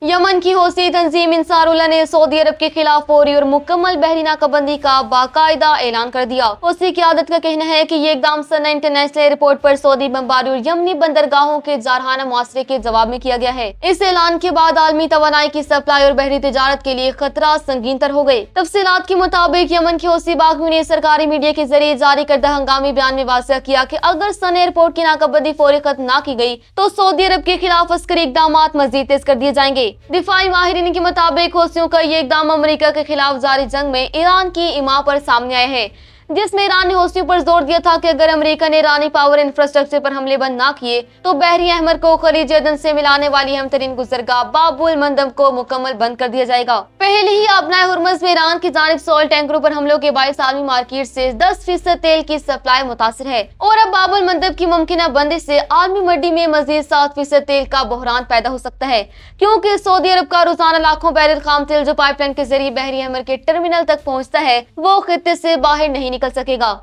Yemen की हौसी तंजीम इंसारुल्लाह ने सऊदी अरब के खिलाफ फौरी और मुकम्मल बहरी नाकाबंदी का बाकायदा ऐलान कर दिया। हौसी क़यादत का कहना है कि ये इकदाम सना इंटरनेशनल एयरपोर्ट पर सऊदी बमबारी और यमनी बंदरगाहों के जारहाना मुआसरे के जवाब में किया गया है। इस ऐलान के बाद आलमी तवानाई की सप्लाई और बहरी तिजारत के लिए खतरा संगीन तर हो गए। तफसीलात के मुताबिक यमन के हौसी बागियों ने सरकारी मीडिया के जरिए जारी करदा हंगामी बयान में वाज़ेह किया कि अगर सना एयरपोर्ट की नाकाबंदी फौरी खत्म न की गई तो सऊदी अरब के खिलाफ अस्करी इकदाम मजीद तेज कर दिए जाएंगे। दिफाई माहिरीन के मुताबिक हौसियों का ये इकदाम अमेरिका के खिलाफ जारी जंग में ईरान की इमा पर सामने आया है, जिसमें ईरान ने हौसियों पर जोर दिया था कि अगर अमेरिका ने ईरानी पावर इंफ्रास्ट्रक्चर पर हमले बंद ना किए तो बहरी अहमर को खलीज अदन से मिलाने वाली अहम तरीन गुजरगाह बाबुल मंदब को मुकम्मल बंद कर दिया जाएगा। पहले ही आबनाए हुर्मुज़ में ईरान की जानिब सॉल टैंकरों पर हमलों के बाइस आलमी मार्केट से 10% तेल की सप्लाई मुतासिर है और अब बाबुल मंदब की मुमकिन बंदिश से आलमी मंडी में मजीद 7% तेल का बहरान पैदा हो सकता है, क्योंकि सऊदी अरब का रोजाना लाखों बैरल खाम तेल जो पाइपलाइन के जरिए बहरी अहमर के टर्मिनल तक पहुँचता है वो खित्ते से बाहर नहीं निकल सकेगा।